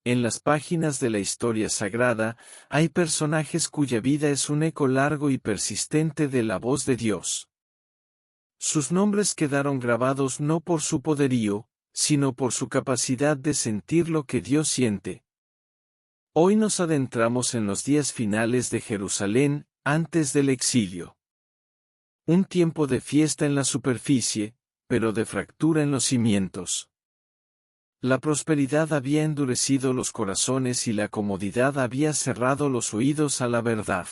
En las páginas de la historia sagrada, hay personajes cuya vida es un eco largo y persistente de la voz de Dios. Sus nombres quedaron grabados no por su poderío, sino por su capacidad de sentir lo que Dios siente. Hoy nos adentramos en los días finales de Jerusalén, antes del exilio. Un tiempo de fiesta en la superficie, pero de fractura en los cimientos. La prosperidad había endurecido los corazones y la comodidad había cerrado los oídos a la verdad.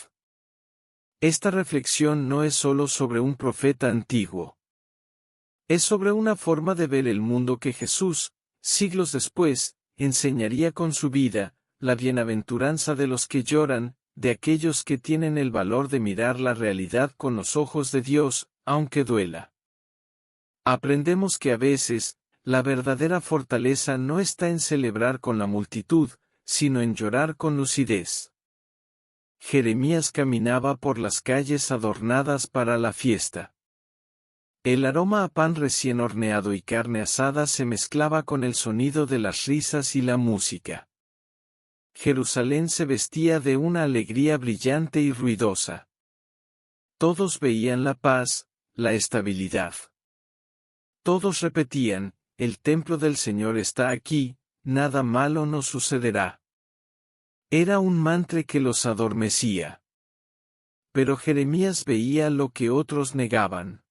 Esta reflexión no es solo sobre un profeta antiguo. Es sobre una forma de ver el mundo que Jesús, siglos después, enseñaría con su vida, la bienaventuranza de los que lloran, de aquellos que tienen el valor de mirar la realidad con los ojos de Dios, aunque duela. Aprendemos que a veces, la verdadera fortaleza no está en celebrar con la multitud, sino en llorar con lucidez. Jeremías caminaba por las calles adornadas para la fiesta. El aroma a pan recién horneado y carne asada se mezclaba con el sonido de las risas y la música. Jerusalén se vestía de una alegría brillante y ruidosa. Todos veían la paz, la estabilidad. Todos repetían, el templo del Señor está aquí, nada malo nos sucederá. Era un mantra que los adormecía. Pero Jeremías veía lo que otros negaban.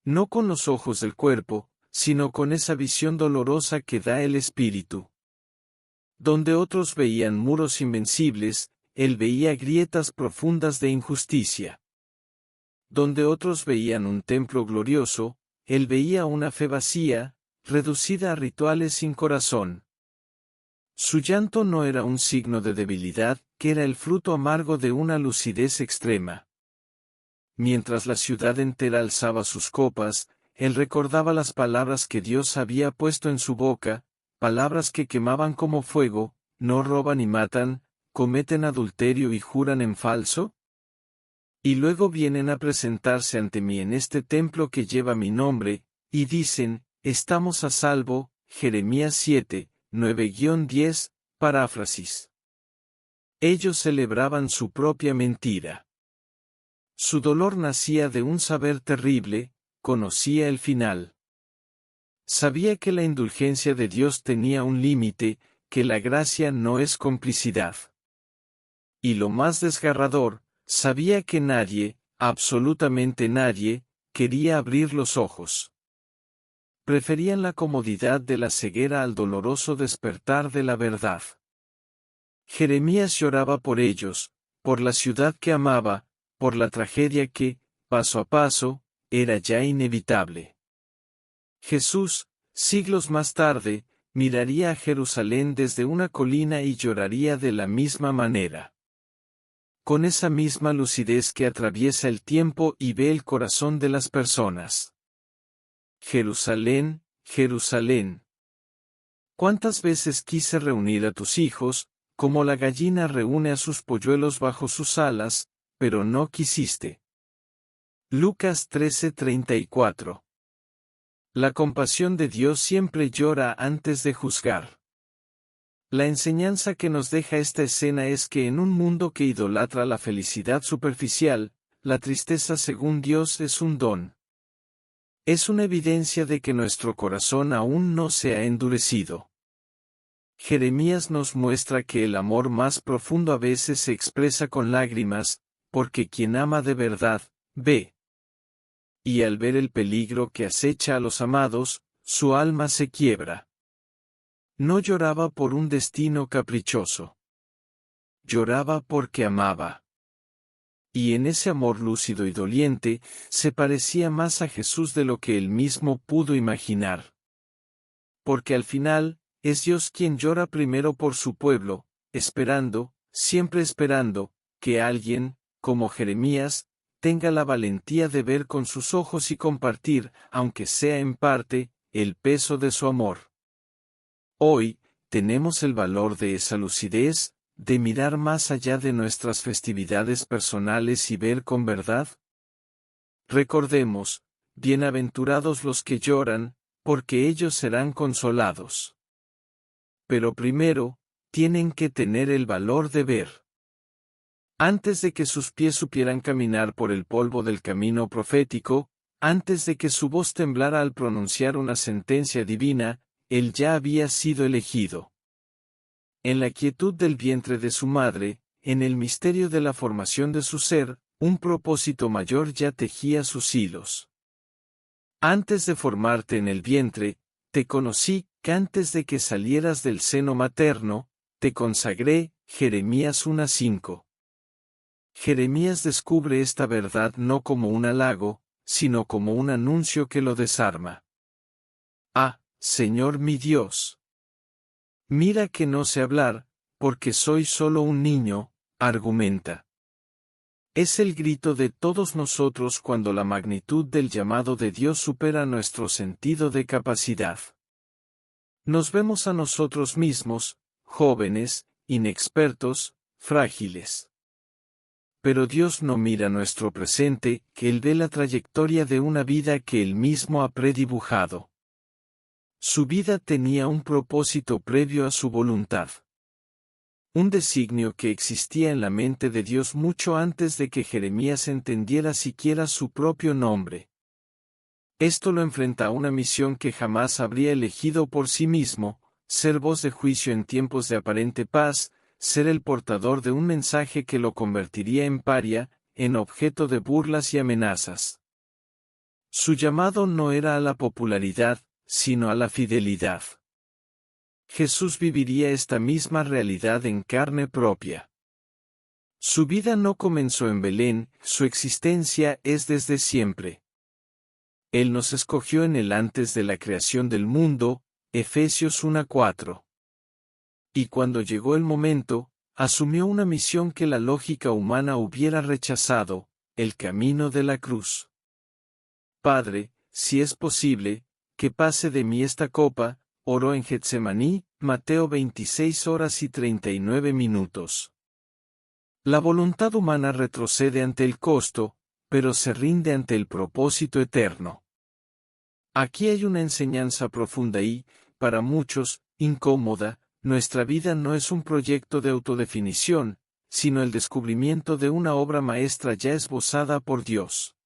No con los ojos del cuerpo, sino con esa visión dolorosa que da el espíritu. Donde otros veían muros invencibles, él veía grietas profundas de injusticia. Donde otros veían un templo glorioso, él veía una fe vacía, reducida a rituales sin corazón. Su llanto no era un signo de debilidad, que era el fruto amargo de una lucidez extrema. Mientras la ciudad entera alzaba sus copas, él recordaba las palabras que Dios había puesto en su boca, palabras que quemaban como fuego: no roban y matan, cometen adulterio y juran en falso. Y luego vienen a presentarse ante mí en este templo que lleva mi nombre, y dicen, estamos a salvo. Jeremías 7, 9-10, paráfrasis. Ellos celebraban su propia mentira. Su dolor nacía de un saber terrible, conocía el final. Sabía que la indulgencia de Dios tenía un límite, que la gracia no es complicidad. Y lo más desgarrador, sabía que nadie, absolutamente nadie, quería abrir los ojos. Preferían la comodidad de la ceguera al doloroso despertar de la verdad. Jeremías lloraba por ellos, por la ciudad que amaba, por la tragedia que, paso a paso, era ya inevitable. Jesús, siglos más tarde, miraría a Jerusalén desde una colina y lloraría de la misma manera. Con esa misma lucidez que atraviesa el tiempo y ve el corazón de las personas. Jerusalén, Jerusalén. ¿Cuántas veces quise reunir a tus hijos, como la gallina reúne a sus polluelos bajo sus alas, pero no quisiste? Lucas 13:34. La compasión de Dios siempre llora antes de juzgar. La enseñanza que nos deja esta escena es que en un mundo que idolatra la felicidad superficial, la tristeza según Dios es un don. Es una evidencia de que nuestro corazón aún no se ha endurecido. Jeremías nos muestra que el amor más profundo a veces se expresa con lágrimas, porque quien ama de verdad, ve. Y al ver el peligro que acecha a los amados, su alma se quiebra. No lloraba por un destino caprichoso. Lloraba porque amaba. Y en ese amor lúcido y doliente, se parecía más a Jesús de lo que él mismo pudo imaginar. Porque al final, es Dios quien llora primero por su pueblo, esperando, siempre esperando, que alguien, como Jeremías, tenga la valentía de ver con sus ojos y compartir, aunque sea en parte, el peso de su amor. Hoy, tenemos el valor de esa lucidez, de mirar más allá de nuestras festividades personales y ver con verdad. Recordemos, bienaventurados los que lloran, porque ellos serán consolados. pero primero, tienen que tener el valor de ver. Antes de que sus pies supieran caminar por el polvo del camino profético, antes de que su voz temblara al pronunciar una sentencia divina, él ya había sido elegido. En la quietud del vientre de su madre, en el misterio de la formación de su ser, un propósito mayor ya tejía sus hilos. Antes de formarte en el vientre, te conocí, que antes de que salieras del seno materno, te consagré. Jeremías 1:5. Jeremías descubre esta verdad no como un halago, sino como un anuncio que lo desarma. Ah, Señor mi Dios. Mira que no sé hablar, porque soy solo un niño, argumenta. Es el grito de todos nosotros cuando la magnitud del llamado de Dios supera nuestro sentido de capacidad. Nos vemos a nosotros mismos, jóvenes, inexpertos, frágiles. Pero Dios no mira nuestro presente, que Él ve la trayectoria de una vida que Él mismo ha predibujado. Su vida tenía un propósito previo a su voluntad. Un designio que existía en la mente de Dios mucho antes de que Jeremías entendiera siquiera su propio nombre. Esto lo enfrenta a una misión que jamás habría elegido por sí mismo, ser voz de juicio en tiempos de aparente paz, ser el portador de un mensaje que lo convertiría en paria, en objeto de burlas y amenazas. Su llamado no era a la popularidad, sino a la fidelidad. Jesús viviría esta misma realidad en carne propia. Su vida no comenzó en Belén, su existencia es desde siempre. Él nos escogió en el antes de la creación del mundo, Efesios 1:4. Y cuando llegó el momento, asumió una misión que la lógica humana hubiera rechazado, el camino de la cruz. Padre, si es posible, que pase de mí esta copa, oró en Getsemaní, Mateo 26:39. La voluntad humana retrocede ante el costo, pero se rinde ante el propósito eterno. Aquí hay una enseñanza profunda y, para muchos, incómoda. Nuestra vida no es un proyecto de autodefinición, sino el descubrimiento de una obra maestra ya esbozada por Dios.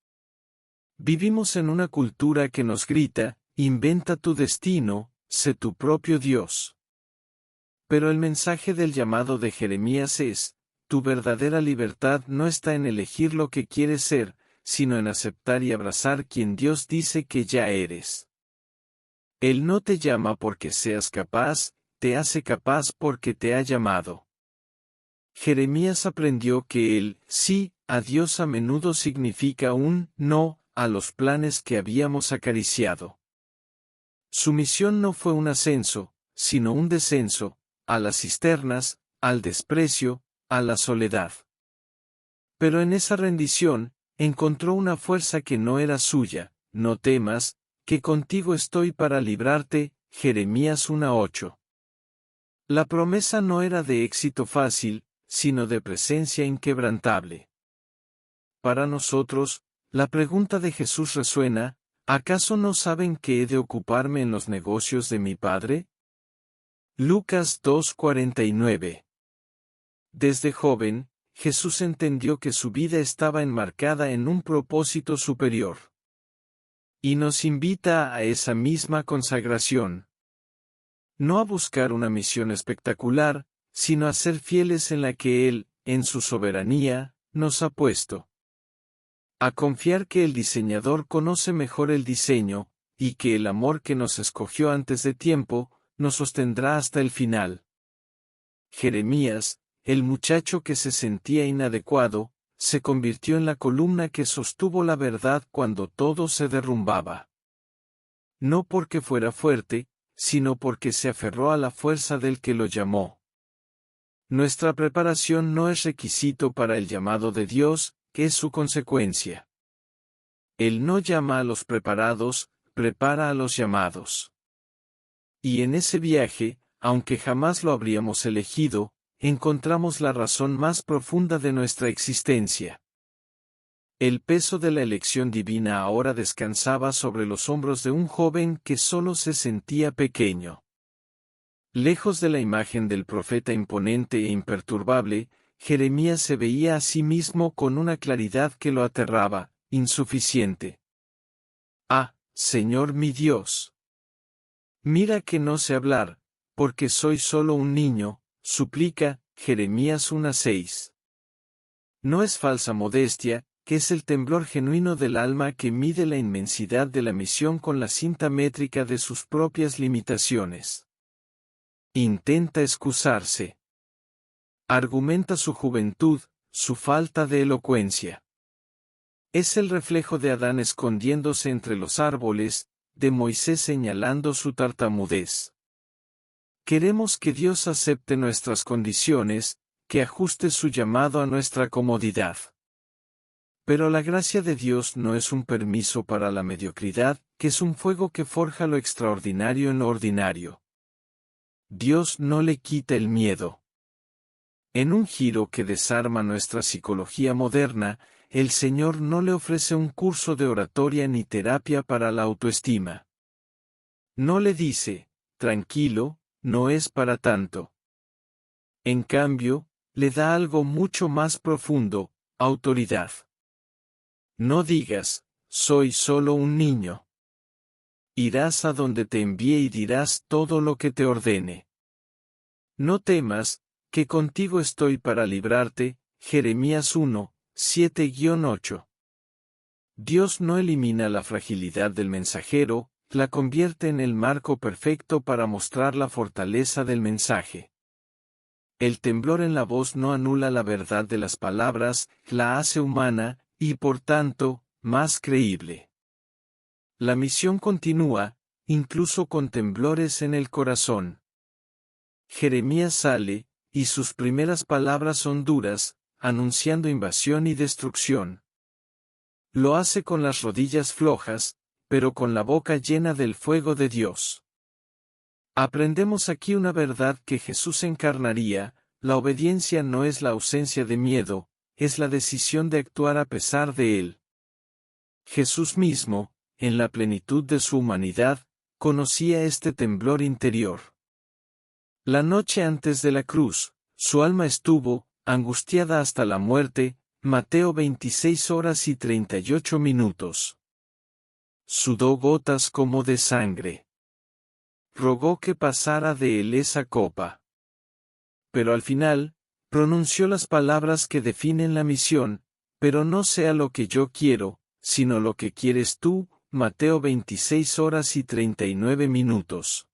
Vivimos en una cultura que nos grita, inventa tu destino, sé tu propio Dios. Pero el mensaje del llamado de Jeremías es, tu verdadera libertad no está en elegir lo que quieres ser, sino en aceptar y abrazar quien Dios dice que ya eres. Él no te llama porque seas capaz, te hace capaz porque te ha llamado. Jeremías aprendió que el sí a Dios a menudo significa un no a los planes que habíamos acariciado. Su misión no fue un ascenso, sino un descenso, a las cisternas, al desprecio, a la soledad. Pero en esa rendición, encontró una fuerza que no era suya. No temas, que contigo estoy para librarte, Jeremías 1:8. La promesa no era de éxito fácil, sino de presencia inquebrantable. Para nosotros, la pregunta de Jesús resuena, ¿acaso no saben que he de ocuparme en los negocios de mi Padre? Lucas 2:49. Desde joven, Jesús entendió que su vida estaba enmarcada en un propósito superior. Y nos invita a esa misma consagración. No a buscar una misión espectacular, sino a ser fieles en la que Él, en su soberanía, nos ha puesto. A confiar que el diseñador conoce mejor el diseño, y que el amor que nos escogió antes de tiempo, nos sostendrá hasta el final. Jeremías, el muchacho que se sentía inadecuado, se convirtió en la columna que sostuvo la verdad cuando todo se derrumbaba. No porque fuera fuerte, sino porque se aferró a la fuerza del que lo llamó. Nuestra preparación no es requisito para el llamado de Dios, que es su consecuencia. Él no llama a los preparados, prepara a los llamados. Y en ese viaje, aunque jamás lo habríamos elegido, encontramos la razón más profunda de nuestra existencia. El peso de la elección divina ahora descansaba sobre los hombros de un joven que solo se sentía pequeño. Lejos de la imagen del profeta imponente e imperturbable, Jeremías se veía a sí mismo con una claridad que lo aterraba, insuficiente. Ah, Señor mi Dios. Mira que no sé hablar, porque soy solo un niño, suplica, Jeremías 1:6. No es falsa modestia, que es el temblor genuino del alma que mide la inmensidad de la misión con la cinta métrica de sus propias limitaciones. Intenta excusarse. Argumenta su juventud, su falta de elocuencia. Es el reflejo de Adán escondiéndose entre los árboles, de Moisés señalando su tartamudez. Queremos que Dios acepte nuestras condiciones, que ajuste su llamado a nuestra comodidad. Pero la gracia de Dios no es un permiso para la mediocridad, que es un fuego que forja lo extraordinario en lo ordinario. Dios no le quita el miedo. En un giro que desarma nuestra psicología moderna, el Señor no le ofrece un curso de oratoria ni terapia para la autoestima. No le dice, tranquilo, no es para tanto. En cambio, le da algo mucho más profundo, autoridad. No digas, soy solo un niño. Irás a donde te envíe y dirás todo lo que te ordene. No temas, que contigo estoy para librarte, Jeremías 1, 7-8. Dios no elimina la fragilidad del mensajero, la convierte en el marco perfecto para mostrar la fortaleza del mensaje. El temblor en la voz no anula la verdad de las palabras, la hace humana, y por tanto, más creíble. La misión continúa, incluso con temblores en el corazón. Jeremías sale, y sus primeras palabras son duras, anunciando invasión y destrucción. Lo hace con las rodillas flojas, pero con la boca llena del fuego de Dios. Aprendemos aquí una verdad que Jesús encarnaría: la obediencia no es la ausencia de miedo, es la decisión de actuar a pesar de él. Jesús mismo, en la plenitud de su humanidad, conocía este temblor interior. La noche antes de la cruz, su alma estuvo, angustiada hasta la muerte, Mateo 26:38. Sudó gotas como de sangre. Rogó que pasara de él esa copa. Pero al final, pronunció las palabras que definen la misión: pero no sea lo que yo quiero, sino lo que quieres tú, Mateo 26:39.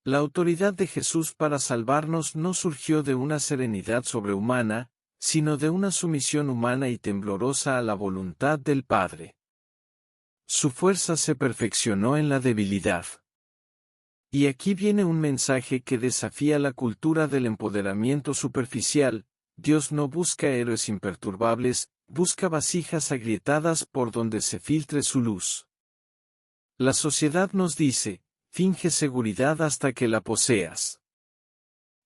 La autoridad de Jesús para salvarnos no surgió de una serenidad sobrehumana, sino de una sumisión humana y temblorosa a la voluntad del Padre. Su fuerza se perfeccionó en la debilidad. Y aquí viene un mensaje que desafía la cultura del empoderamiento superficial: Dios no busca héroes imperturbables, busca vasijas agrietadas por donde se filtre su luz. La sociedad nos dice, finge seguridad hasta que la poseas.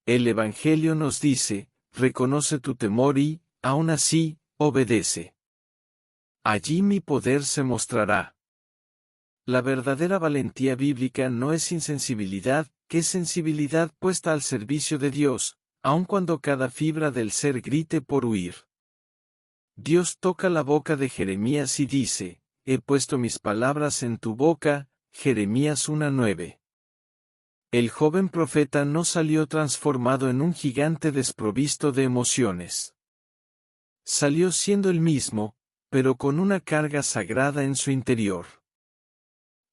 El Evangelio nos dice, reconoce tu temor y, aún así, obedece. Allí mi poder se mostrará. La verdadera valentía bíblica no es insensibilidad, que es sensibilidad puesta al servicio de Dios, aun cuando cada fibra del ser grite por huir. Dios toca la boca de Jeremías y dice, he puesto mis palabras en tu boca, Jeremías 1:9. El joven profeta no salió transformado en un gigante desprovisto de emociones. Salió siendo el mismo, pero con una carga sagrada en su interior.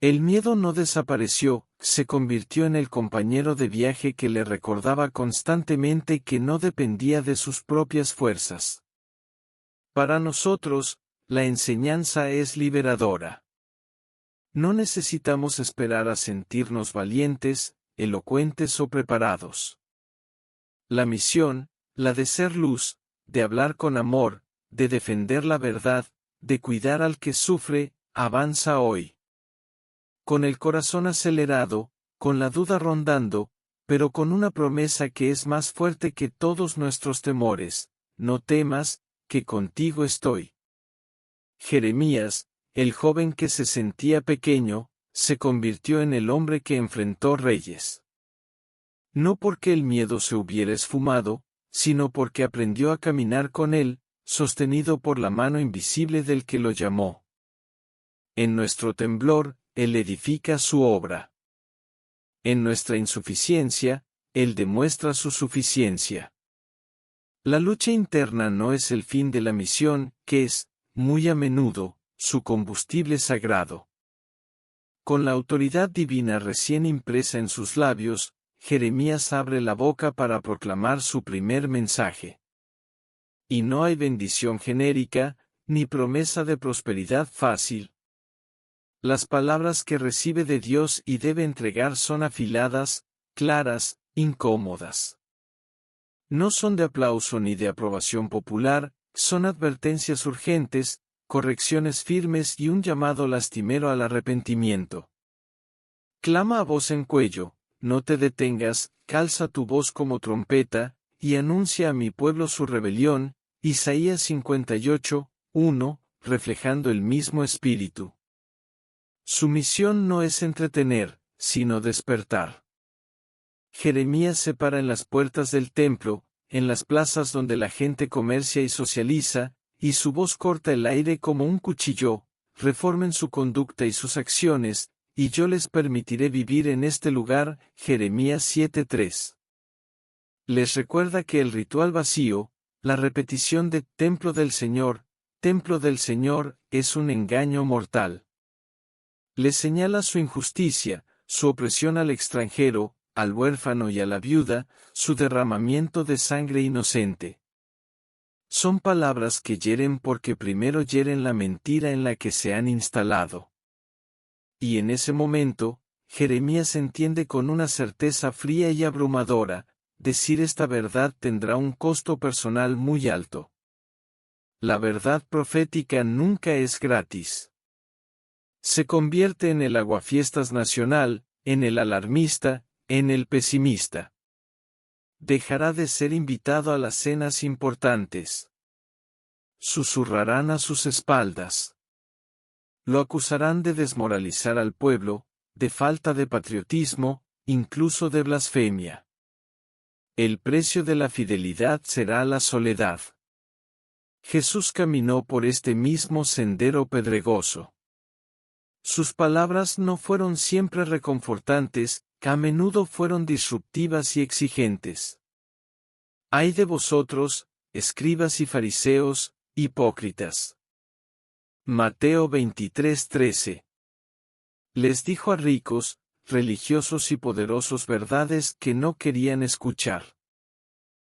El miedo no desapareció, se convirtió en el compañero de viaje que le recordaba constantemente que no dependía de sus propias fuerzas. Para nosotros, la enseñanza es liberadora. No necesitamos esperar a sentirnos valientes, elocuentes o preparados. La misión, la de ser luz, de hablar con amor, de defender la verdad, de cuidar al que sufre, avanza hoy. Con el corazón acelerado, con la duda rondando, pero con una promesa que es más fuerte que todos nuestros temores: no temas, que contigo estoy. Jeremías, el joven que se sentía pequeño, se convirtió en el hombre que enfrentó reyes. No porque el miedo se hubiera esfumado, sino porque aprendió a caminar con él, sostenido por la mano invisible del que lo llamó. En nuestro temblor, Él edifica su obra. En nuestra insuficiencia, Él demuestra su suficiencia. La lucha interna no es el fin de la misión, que es, muy a menudo, su combustible sagrado. Con la autoridad divina recién impresa en sus labios, Jeremías abre la boca para proclamar su primer mensaje. Y no hay bendición genérica, ni promesa de prosperidad fácil. Las palabras que recibe de Dios y debe entregar son afiladas, claras, incómodas. No son de aplauso ni de aprobación popular, son advertencias urgentes, correcciones firmes y un llamado lastimero al arrepentimiento. Clama a voz en cuello, no te detengas, calza tu voz como trompeta, y anuncia a mi pueblo su rebelión. Isaías 58, 1, reflejando el mismo espíritu. Su misión no es entretener, sino despertar. Jeremías se para en las puertas del templo, en las plazas donde la gente comercia y socializa, y su voz corta el aire como un cuchillo: reformen su conducta y sus acciones, y yo les permitiré vivir en este lugar. Jeremías 7:3. Les recuerda que el ritual vacío, la repetición de templo del Señor, es un engaño mortal. Les señala su injusticia, su opresión al extranjero, al huérfano y a la viuda, su derramamiento de sangre inocente. Son palabras que hieren porque primero hieren la mentira en la que se han instalado. Y en ese momento, Jeremías entiende con una certeza fría y abrumadora: decir esta verdad tendrá un costo personal muy alto. La verdad profética nunca es gratis. Se convierte en el aguafiestas nacional, en el alarmista, en el pesimista. Dejará de ser invitado a las cenas importantes. Susurrarán a sus espaldas. Lo acusarán de desmoralizar al pueblo, de falta de patriotismo, incluso de blasfemia. El precio de la fidelidad será la soledad. Jesús caminó por este mismo sendero pedregoso. Sus palabras no fueron siempre reconfortantes, a menudo fueron disruptivas y exigentes. ¡Ay de vosotros, escribas y fariseos, hipócritas! Mateo 23:13. Les dijo a ricos, religiosos y poderosos verdades que no querían escuchar.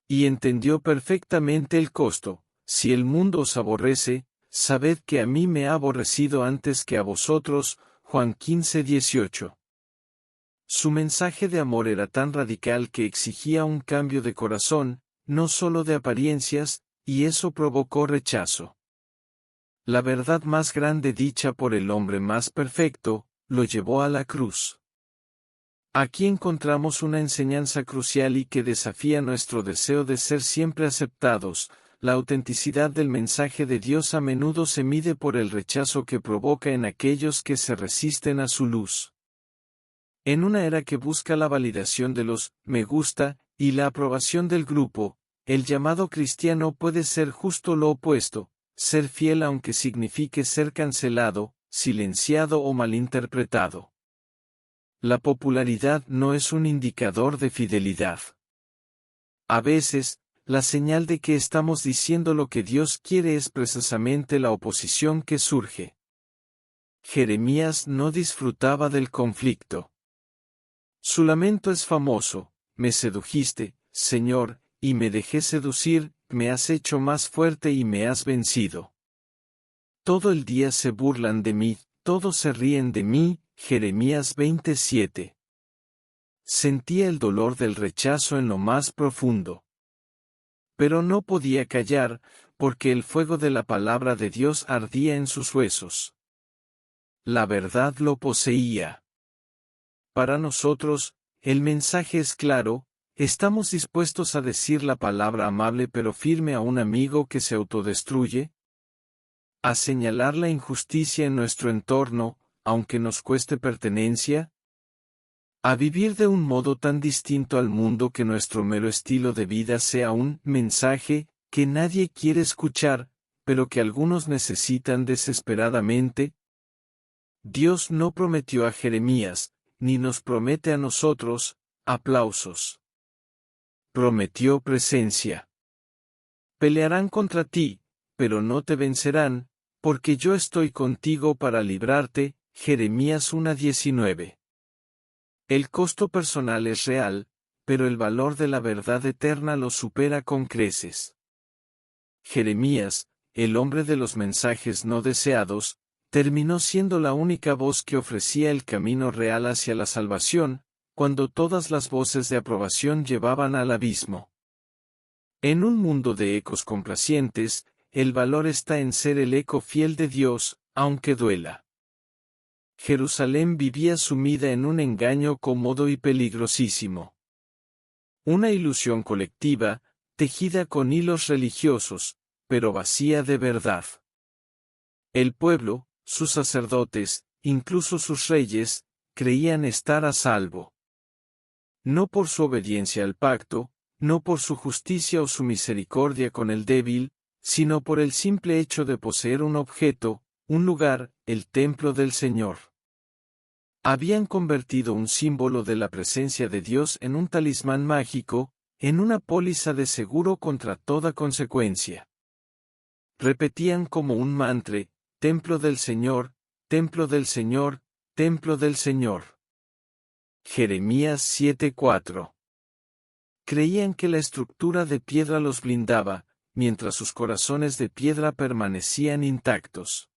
Y entendió perfectamente el costo: si el mundo os aborrece, sabed que a mí me ha aborrecido antes que a vosotros. Juan 15:18. Su mensaje de amor era tan radical que exigía un cambio de corazón, no solo de apariencias, y eso provocó rechazo. La verdad más grande dicha por el hombre más perfecto, lo llevó a la cruz. Aquí encontramos una enseñanza crucial y que desafía nuestro deseo de ser siempre aceptados. La autenticidad del mensaje de Dios a menudo se mide por el rechazo que provoca en aquellos que se resisten a su luz. En una era que busca la validación de los me gusta y la aprobación del grupo, el llamado cristiano puede ser justo lo opuesto: ser fiel aunque signifique ser cancelado, silenciado o malinterpretado. La popularidad no es un indicador de fidelidad. A veces, la señal de que estamos diciendo lo que Dios quiere es precisamente la oposición que surge. Jeremías no disfrutaba del conflicto. Su lamento es famoso: me sedujiste, Señor, y me dejé seducir, me has hecho más fuerte y me has vencido. Todo el día se burlan de mí, todos se ríen de mí. Jeremías 27. Sentía el dolor del rechazo en lo más profundo. Pero no podía callar, porque el fuego de la palabra de Dios ardía en sus huesos. La verdad lo poseía. Para nosotros, el mensaje es claro: ¿estamos dispuestos a decir la palabra amable pero firme a un amigo que se autodestruye? ¿A señalar la injusticia en nuestro entorno, aunque nos cueste pertenencia? A vivir de un modo tan distinto al mundo que nuestro mero estilo de vida sea un mensaje que nadie quiere escuchar, pero que algunos necesitan desesperadamente. Dios no prometió a Jeremías, ni nos promete a nosotros, aplausos. Prometió presencia. Pelearán contra ti, pero no te vencerán, porque yo estoy contigo para librarte. Jeremías 1:19. El costo personal es real, pero el valor de la verdad eterna lo supera con creces. Jeremías, el hombre de los mensajes no deseados, terminó siendo la única voz que ofrecía el camino real hacia la salvación, cuando todas las voces de aprobación llevaban al abismo. En un mundo de ecos complacientes, el valor está en ser el eco fiel de Dios, aunque duela. Jerusalén vivía sumida en un engaño cómodo y peligrosísimo. Una ilusión colectiva, tejida con hilos religiosos, pero vacía de verdad. El pueblo, sus sacerdotes, incluso sus reyes, creían estar a salvo. No por su obediencia al pacto, no por su justicia o su misericordia con el débil, sino por el simple hecho de poseer un objeto, un lugar, el templo del Señor. Habían convertido un símbolo de la presencia de Dios en un talismán mágico, en una póliza de seguro contra toda consecuencia. Repetían como un mantra: templo del Señor, templo del Señor, templo del Señor. Jeremías 7:4. Creían que la estructura de piedra los blindaba, mientras sus corazones de piedra permanecían intactos.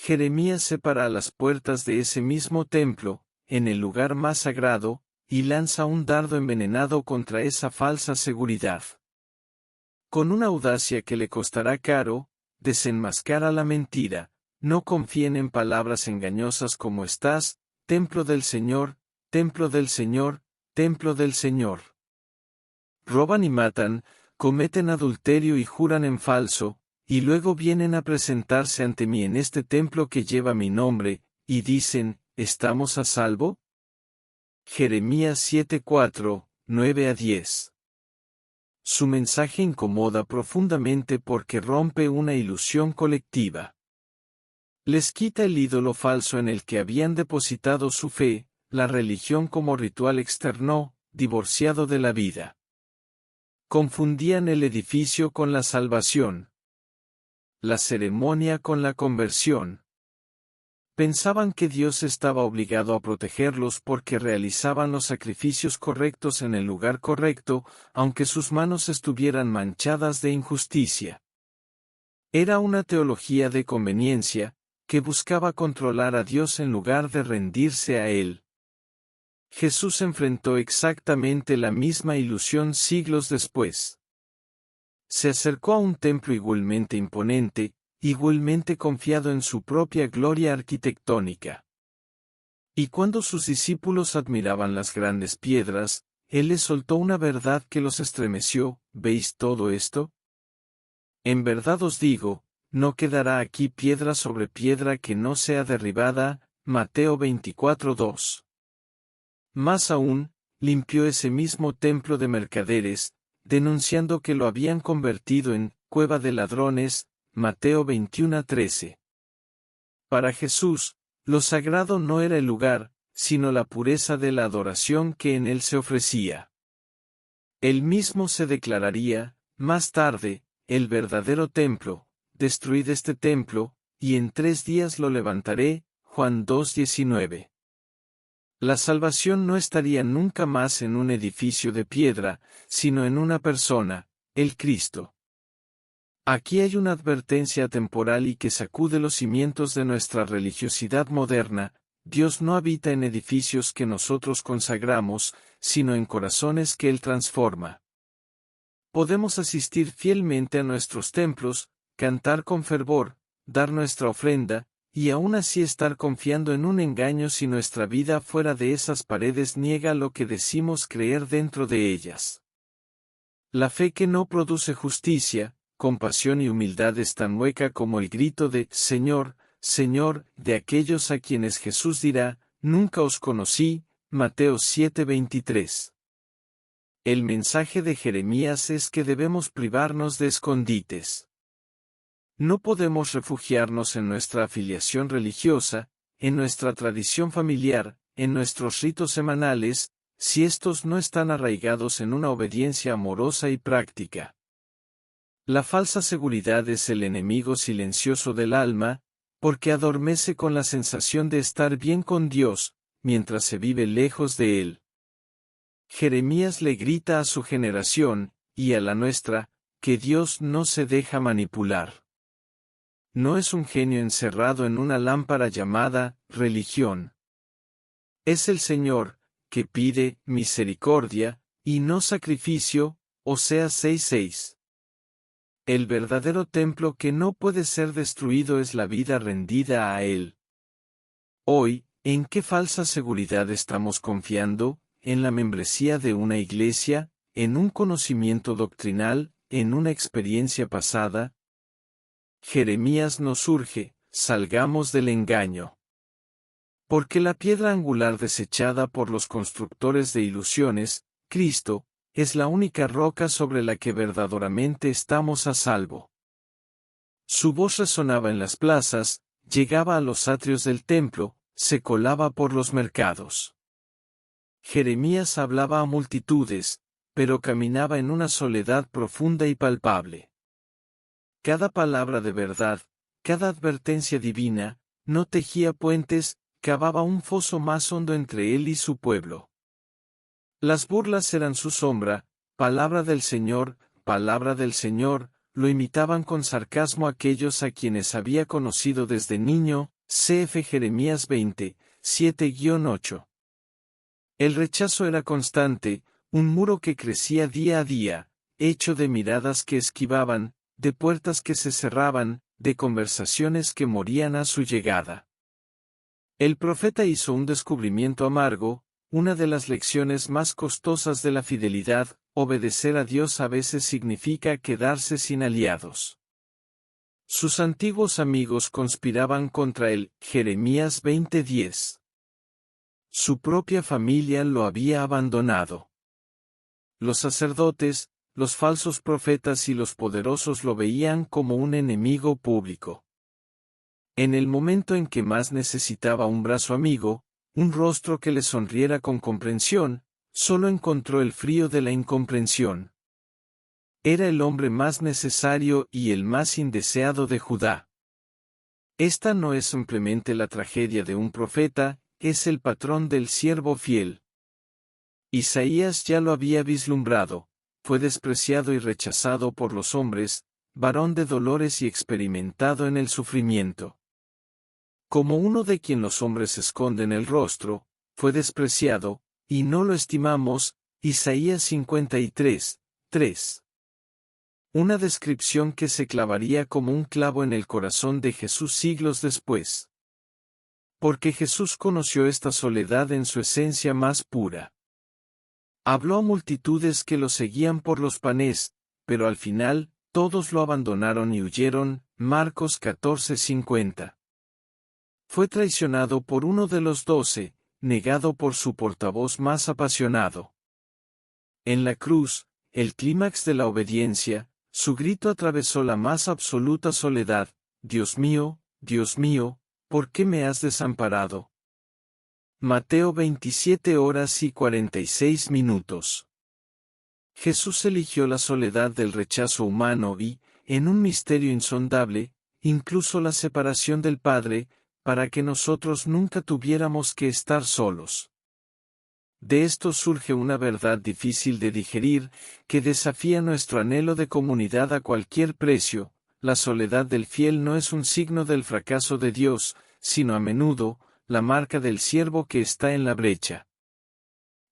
Jeremías se para a las puertas de ese mismo templo, en el lugar más sagrado, y lanza un dardo envenenado contra esa falsa seguridad. Con una audacia que le costará caro, desenmascara la mentira: no confíen en palabras engañosas como estás, templo del Señor, templo del Señor, templo del Señor. Roban y matan, cometen adulterio y juran en falso, y luego vienen a presentarse ante mí en este templo que lleva mi nombre, y dicen: ¿estamos a salvo? Jeremías 7:4, 9-10. Su mensaje incomoda profundamente porque rompe una ilusión colectiva. Les quita el ídolo falso en el que habían depositado su fe, la religión como ritual externo, divorciado de la vida. Confundían el edificio con la salvación, la ceremonia con la conversión. Pensaban que Dios estaba obligado a protegerlos porque realizaban los sacrificios correctos en el lugar correcto, aunque sus manos estuvieran manchadas de injusticia. Era una teología de conveniencia, que buscaba controlar a Dios en lugar de rendirse a Él. Jesús enfrentó exactamente la misma ilusión siglos después. Se acercó a un templo igualmente imponente, igualmente confiado en su propia gloria arquitectónica. Y cuando sus discípulos admiraban las grandes piedras, Él les soltó una verdad que los estremeció: ¿veis todo esto? En verdad os digo, no quedará aquí piedra sobre piedra que no sea derribada. Mateo 24:2. Más aún, limpió ese mismo templo de mercaderes, denunciando que lo habían convertido en cueva de ladrones. Mateo 21:13. Para Jesús, lo sagrado no era el lugar, sino la pureza de la adoración que en él se ofrecía. Él mismo se declararía, más tarde, el verdadero templo: destruid este templo, y en 3 días lo levantaré. Juan 2:19. La salvación no estaría nunca más en un edificio de piedra, sino en una persona, el Cristo. Aquí hay una advertencia temporal y que sacude los cimientos de nuestra religiosidad moderna: Dios no habita en edificios que nosotros consagramos, sino en corazones que Él transforma. Podemos asistir fielmente a nuestros templos, cantar con fervor, dar nuestra ofrenda, y aún así estar confiando en un engaño si nuestra vida fuera de esas paredes niega lo que decimos creer dentro de ellas. La fe que no produce justicia, compasión y humildad es tan hueca como el grito de «Señor, Señor», de aquellos a quienes Jesús dirá: «Nunca os conocí», Mateo 7:23. El mensaje de Jeremías es que debemos privarnos de escondites. No podemos refugiarnos en nuestra afiliación religiosa, en nuestra tradición familiar, en nuestros ritos semanales, si estos no están arraigados en una obediencia amorosa y práctica. La falsa seguridad es el enemigo silencioso del alma, porque adormece con la sensación de estar bien con Dios, mientras se vive lejos de Él. Jeremías le grita a su generación, y a la nuestra, que Dios no se deja manipular. No es un genio encerrado en una lámpara llamada religión. Es el Señor, que pide misericordia, y no sacrificio, Oseas 6:6. El verdadero templo que no puede ser destruido es la vida rendida a Él. Hoy, ¿en qué falsa seguridad estamos confiando? ¿En la membresía de una iglesia, en un conocimiento doctrinal, en una experiencia pasada? Jeremías nos urge, salgamos del engaño. Porque la piedra angular desechada por los constructores de ilusiones, Cristo, es la única roca sobre la que verdaderamente estamos a salvo. Su voz resonaba en las plazas, llegaba a los atrios del templo, se colaba por los mercados. Jeremías hablaba a multitudes, pero caminaba en una soledad profunda y palpable. Cada palabra de verdad, cada advertencia divina, no tejía puentes, cavaba un foso más hondo entre él y su pueblo. Las burlas eran su sombra, palabra del Señor, lo imitaban con sarcasmo aquellos a quienes había conocido desde niño, cf. Jeremías 20, 7-8. El rechazo era constante, un muro que crecía día a día, hecho de miradas que esquivaban, de puertas que se cerraban, de conversaciones que morían a su llegada. El profeta hizo un descubrimiento amargo, una de las lecciones más costosas de la fidelidad: obedecer a Dios a veces significa quedarse sin aliados. Sus antiguos amigos conspiraban contra él, Jeremías 20:10. Su propia familia lo había abandonado. Los sacerdotes, los falsos profetas y los poderosos lo veían como un enemigo público. En el momento en que más necesitaba un brazo amigo, un rostro que le sonriera con comprensión, solo encontró el frío de la incomprensión. Era el hombre más necesario y el más indeseado de Judá. Esta no es simplemente la tragedia de un profeta, es el patrón del siervo fiel. Isaías ya lo había vislumbrado, fue despreciado y rechazado por los hombres, varón de dolores y experimentado en el sufrimiento. Como uno de quien los hombres esconden el rostro, fue despreciado, y no lo estimamos, Isaías 53:3. Una descripción que se clavaría como un clavo en el corazón de Jesús siglos después. Porque Jesús conoció esta soledad en su esencia más pura. Habló a multitudes que lo seguían por los panes, pero al final, todos lo abandonaron y huyeron, Marcos 14:50. Fue traicionado por uno de los 12, negado por su portavoz más apasionado. En la cruz, el clímax de la obediencia, su grito atravesó la más absoluta soledad: Dios mío, ¿por qué me has desamparado? Mateo 27:46. Jesús eligió la soledad del rechazo humano y, en un misterio insondable, incluso la separación del Padre, para que nosotros nunca tuviéramos que estar solos. De esto surge una verdad difícil de digerir, que desafía nuestro anhelo de comunidad a cualquier precio: la soledad del fiel no es un signo del fracaso de Dios, sino a menudo, la marca del siervo que está en la brecha.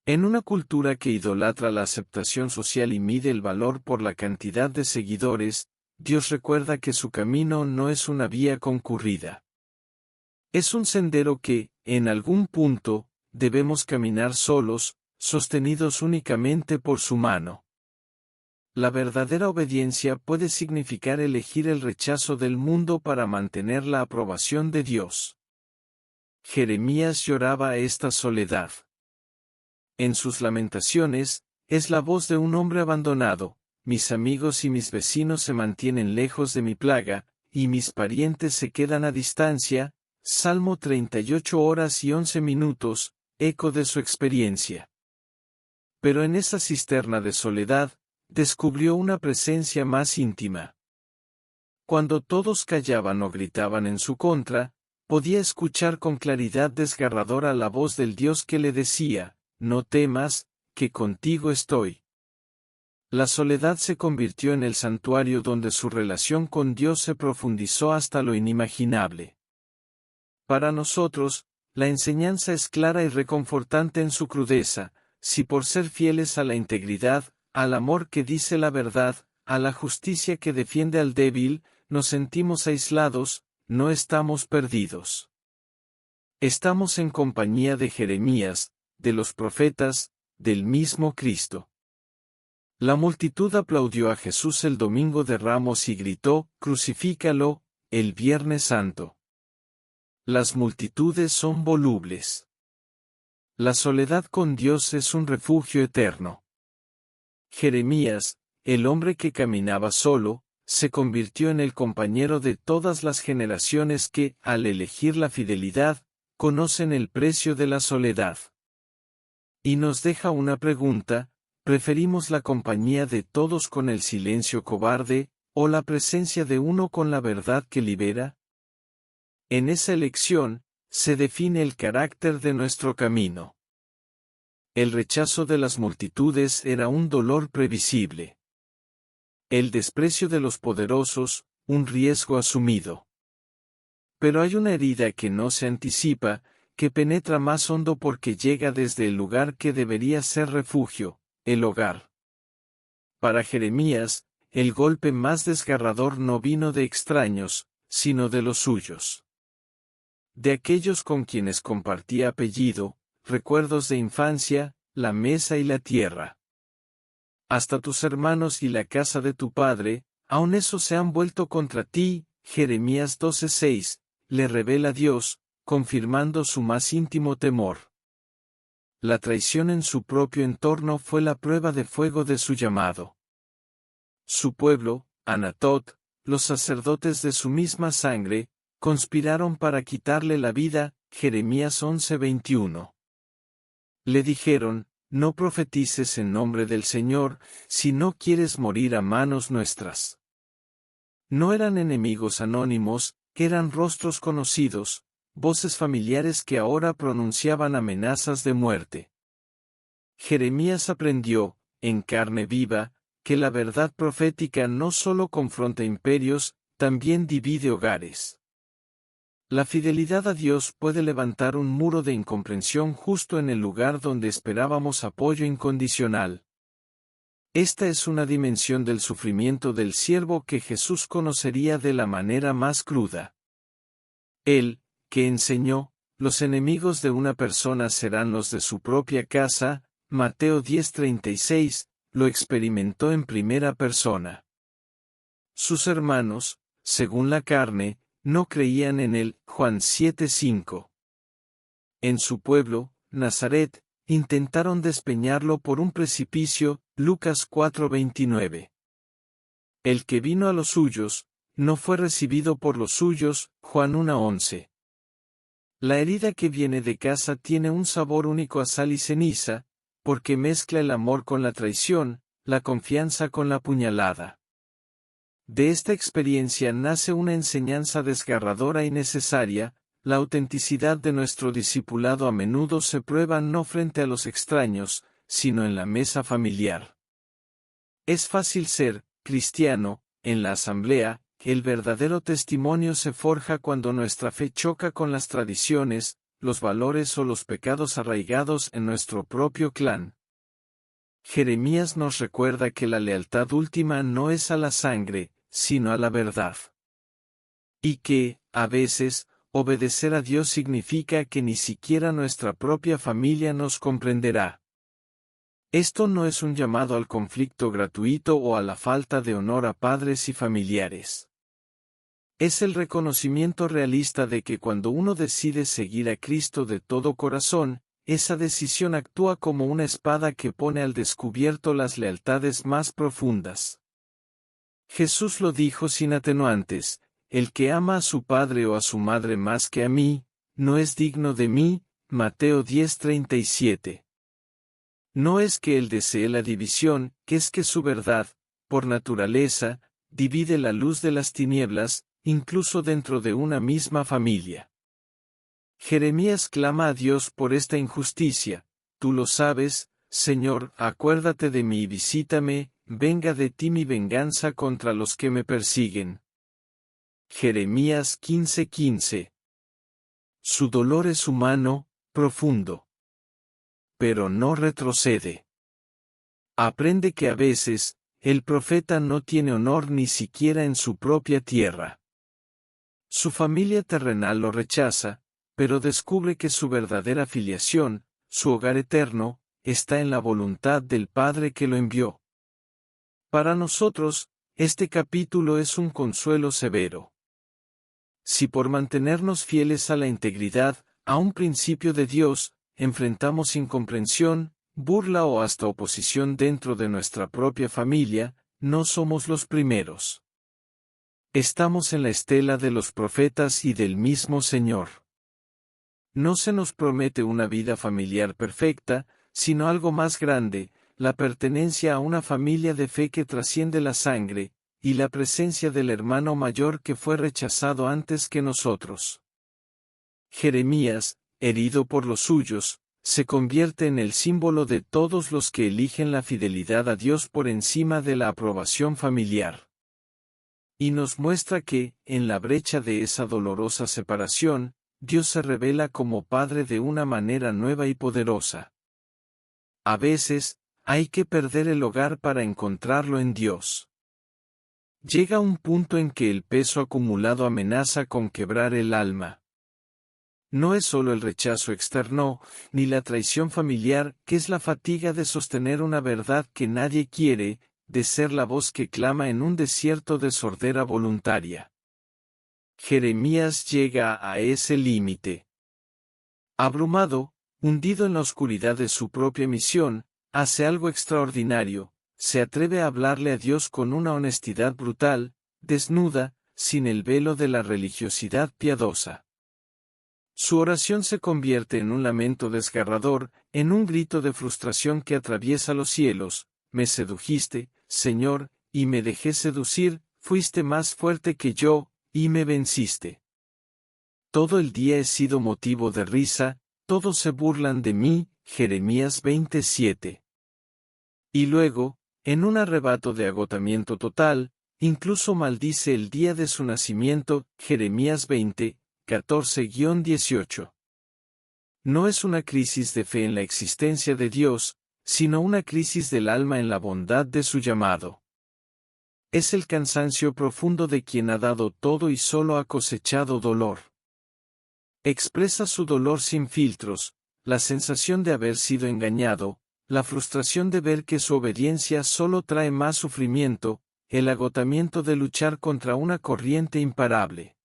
En una cultura que idolatra la aceptación social y mide el valor por la cantidad de seguidores, Dios recuerda que su camino no es una vía concurrida. Es un sendero que, en algún punto, debemos caminar solos, sostenidos únicamente por su mano. La verdadera obediencia puede significar elegir el rechazo del mundo para mantener la aprobación de Dios. Jeremías lloraba esta soledad. En sus lamentaciones, es la voz de un hombre abandonado: mis amigos y mis vecinos se mantienen lejos de mi plaga, y mis parientes se quedan a distancia. Salmo 38 horas y 11 minutos, eco de su experiencia. Pero en esa cisterna de soledad, descubrió una presencia más íntima. Cuando todos callaban o gritaban en su contra, podía escuchar con claridad desgarradora la voz del Dios que le decía: no temas, que contigo estoy. La soledad se convirtió en el santuario donde su relación con Dios se profundizó hasta lo inimaginable. Para nosotros, la enseñanza es clara y reconfortante en su crudeza: si por ser fieles a la integridad, al amor que dice la verdad, a la justicia que defiende al débil, nos sentimos aislados, no estamos perdidos. Estamos en compañía de Jeremías, de los profetas, del mismo Cristo. La multitud aplaudió a Jesús el domingo de Ramos y gritó: «Crucifícalo», el Viernes Santo. Las multitudes son volubles. La soledad con Dios es un refugio eterno. Jeremías, el hombre que caminaba solo, se convirtió en el compañero de todas las generaciones que, al elegir la fidelidad, conocen el precio de la soledad. Y nos deja una pregunta: ¿preferimos la compañía de todos con el silencio cobarde, o la presencia de uno con la verdad que libera? En esa elección, se define el carácter de nuestro camino. El rechazo de las multitudes era un dolor previsible. El desprecio de los poderosos, un riesgo asumido. Pero hay una herida que no se anticipa, que penetra más hondo porque llega desde el lugar que debería ser refugio, el hogar. Para Jeremías, el golpe más desgarrador no vino de extraños, sino de los suyos. De aquellos con quienes compartía apellido, recuerdos de infancia, la mesa y la tierra. Hasta tus hermanos y la casa de tu padre, aun esos se han vuelto contra ti. Jeremías 12:6, le revela Dios, confirmando su más íntimo temor. La traición en su propio entorno fue la prueba de fuego de su llamado. Su pueblo, Anatot, los sacerdotes de su misma sangre, conspiraron para quitarle la vida. Jeremías 11:21. Le dijeron: no profetices en nombre del Señor, si no quieres morir a manos nuestras. No eran enemigos anónimos, eran rostros conocidos, voces familiares que ahora pronunciaban amenazas de muerte. Jeremías aprendió, en carne viva, que la verdad profética no solo confronta imperios, también divide hogares. La fidelidad a Dios puede levantar un muro de incomprensión justo en el lugar donde esperábamos apoyo incondicional. Esta es una dimensión del sufrimiento del siervo que Jesús conocería de la manera más cruda. Él, que enseñó: los enemigos de una persona serán los de su propia casa, Mateo 10:36, lo experimentó en primera persona. Sus hermanos, según la carne, no creían en él. Juan 7:5. En su pueblo, Nazaret, intentaron despeñarlo por un precipicio. Lucas 4:29. El que vino a los suyos, no fue recibido por los suyos. Juan 1:11. La herida que viene de casa tiene un sabor único a sal y ceniza, porque mezcla el amor con la traición, la confianza con la puñalada. De esta experiencia nace una enseñanza desgarradora y necesaria: la autenticidad de nuestro discipulado a menudo se prueba no frente a los extraños, sino en la mesa familiar. Es fácil ser cristiano en la asamblea. El verdadero testimonio se forja cuando nuestra fe choca con las tradiciones, los valores o los pecados arraigados en nuestro propio clan. Jeremías nos recuerda que la lealtad última no es a la sangre, sino a la verdad. Y que, a veces, obedecer a Dios significa que ni siquiera nuestra propia familia nos comprenderá. Esto no es un llamado al conflicto gratuito o a la falta de honor a padres y familiares. Es el reconocimiento realista de que cuando uno decide seguir a Cristo de todo corazón, esa decisión actúa como una espada que pone al descubierto las lealtades más profundas. Jesús lo dijo sin atenuantes: el que ama a su padre o a su madre más que a mí, no es digno de mí. Mateo 10:37. No es que él desee la división, que es que su verdad, por naturaleza, divide la luz de las tinieblas, incluso dentro de una misma familia. Jeremías clama a Dios por esta injusticia: tú lo sabes, Señor, acuérdate de mí y visítame, venga de ti mi venganza contra los que me persiguen. Jeremías 15:15. Su dolor es humano, profundo. Pero no retrocede. Aprende que a veces, el profeta no tiene honor ni siquiera en su propia tierra. Su familia terrenal lo rechaza, pero descubre que su verdadera filiación, su hogar eterno, está en la voluntad del Padre que lo envió. Para nosotros, este capítulo es un consuelo severo. Si por mantenernos fieles a la integridad, a un principio de Dios, enfrentamos incomprensión, burla o hasta oposición dentro de nuestra propia familia, no somos los primeros. Estamos en la estela de los profetas y del mismo Señor. No se nos promete una vida familiar perfecta, sino algo más grande, la pertenencia a una familia de fe que trasciende la sangre, y la presencia del hermano mayor que fue rechazado antes que nosotros. Jeremías, herido por los suyos, se convierte en el símbolo de todos los que eligen la fidelidad a Dios por encima de la aprobación familiar. Y nos muestra que, en la brecha de esa dolorosa separación, Dios se revela como Padre de una manera nueva y poderosa. A veces, hay que perder el hogar para encontrarlo en Dios. Llega un punto en que el peso acumulado amenaza con quebrar el alma. No es solo el rechazo externo, ni la traición familiar, que es la fatiga de sostener una verdad que nadie quiere, de ser la voz que clama en un desierto de sordera voluntaria. Jeremías llega a ese límite. Abrumado, hundido en la oscuridad de su propia misión, hace algo extraordinario: se atreve a hablarle a Dios con una honestidad brutal, desnuda, sin el velo de la religiosidad piadosa. Su oración se convierte en un lamento desgarrador, en un grito de frustración que atraviesa los cielos: me sedujiste, Señor, y me dejé seducir, fuiste más fuerte que yo, y me venciste. Todo el día he sido motivo de risa, todos se burlan de mí. Jeremías 27. Y luego, en un arrebato de agotamiento total, incluso maldice el día de su nacimiento. Jeremías 20, 14-18. No es una crisis de fe en la existencia de Dios, sino una crisis del alma en la bondad de su llamado. Es el cansancio profundo de quien ha dado todo y solo ha cosechado dolor. Expresa su dolor sin filtros, la sensación de haber sido engañado, la frustración de ver que su obediencia solo trae más sufrimiento, el agotamiento de luchar contra una corriente imparable.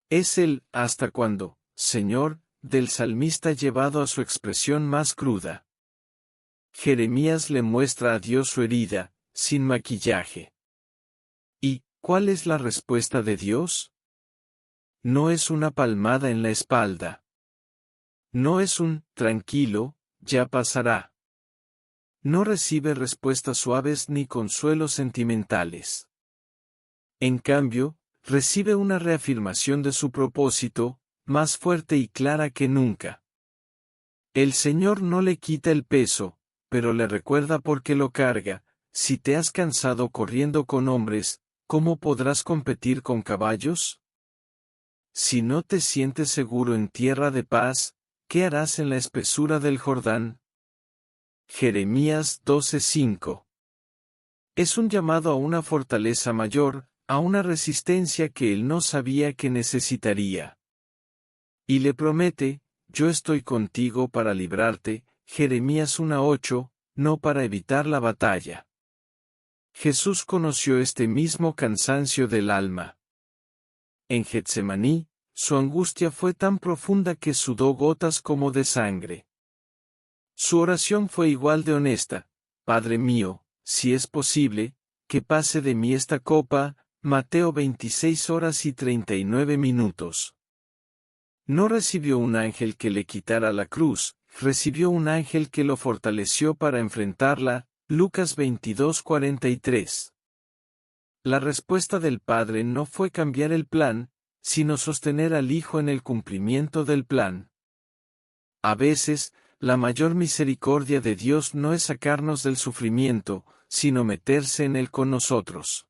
Es el «¿hasta cuándo, Señor?», del salmista llevado a su expresión más cruda. Jeremías le muestra a Dios su herida, sin maquillaje. ¿Y cuál es la respuesta de Dios? No es una palmada en la espalda. No es un «tranquilo, ya pasará». No recibe respuestas suaves ni consuelos sentimentales. En cambio, recibe una reafirmación de su propósito, más fuerte y clara que nunca. El Señor no le quita el peso, pero le recuerda por qué lo carga: si te has cansado corriendo con hombres, ¿cómo podrás competir con caballos? Si no te sientes seguro en tierra de paz, ¿qué harás en la espesura del Jordán? Jeremías 12:5. Es un llamado a una fortaleza mayor, a una resistencia que él no sabía que necesitaría. Y le promete: yo estoy contigo para librarte. Jeremías 1:8, no para evitar la batalla. Jesús conoció este mismo cansancio del alma. En Getsemaní, su angustia fue tan profunda que sudó gotas como de sangre. Su oración fue igual de honesta: Padre mío, si es posible, que pase de mí esta copa. Mateo 26:39. No recibió un ángel que le quitara la cruz, recibió un ángel que lo fortaleció para enfrentarla. Lucas 22:43. La respuesta del Padre no fue cambiar el plan, sino sostener al Hijo en el cumplimiento del plan. A veces, la mayor misericordia de Dios no es sacarnos del sufrimiento, sino meterse en él con nosotros.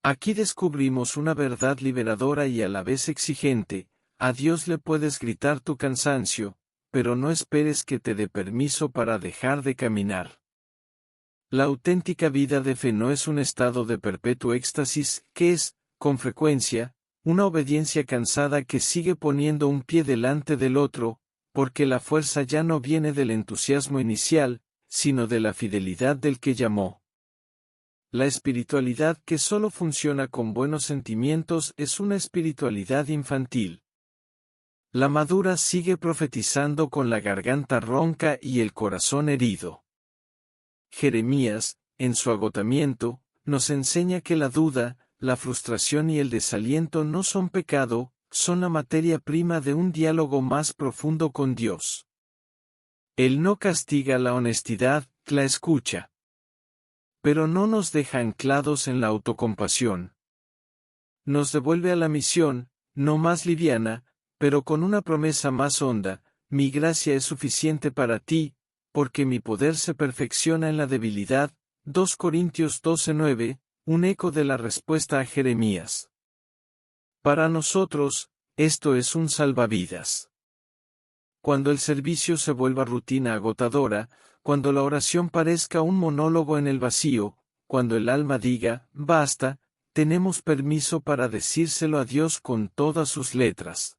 Aquí descubrimos una verdad liberadora y a la vez exigente: a Dios le puedes gritar tu cansancio, pero no esperes que te dé permiso para dejar de caminar. La auténtica vida de fe no es un estado de perpetuo éxtasis, que es, con frecuencia, una obediencia cansada que sigue poniendo un pie delante del otro, porque la fuerza ya no viene del entusiasmo inicial, sino de la fidelidad del que llamó. La espiritualidad que solo funciona con buenos sentimientos es una espiritualidad infantil. La madura sigue profetizando con la garganta ronca y el corazón herido. Jeremías, en su agotamiento, nos enseña que la duda, la frustración y el desaliento no son pecado, son la materia prima de un diálogo más profundo con Dios. Él no castiga la honestidad, la escucha. Pero no nos deja anclados en la autocompasión. Nos devuelve a la misión, no más liviana, pero con una promesa más honda: mi gracia es suficiente para ti, porque mi poder se perfecciona en la debilidad. 2 Corintios 12:9, un eco de la respuesta a Jeremías. Para nosotros, esto es un salvavidas. Cuando el servicio se vuelva rutina agotadora, cuando la oración parezca un monólogo en el vacío, cuando el alma diga, basta, tenemos permiso para decírselo a Dios con todas sus letras.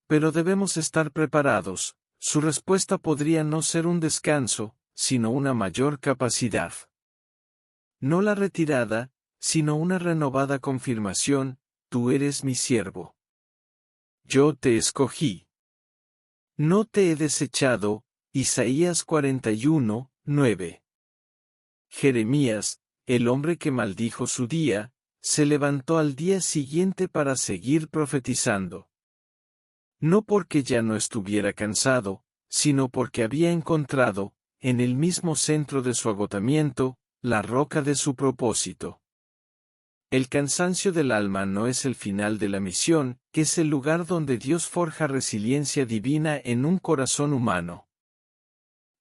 Pero debemos estar preparados: su respuesta podría no ser un descanso, sino una mayor capacidad. No la retirada, sino una renovada confirmación: tú eres mi siervo. Yo te escogí. No te he desechado. Isaías 41:9. Jeremías, el hombre que maldijo su día, se levantó al día siguiente para seguir profetizando. No porque ya no estuviera cansado, sino porque había encontrado, en el mismo centro de su agotamiento, la roca de su propósito. El cansancio del alma no es el final de la misión, que es el lugar donde Dios forja resiliencia divina en un corazón humano.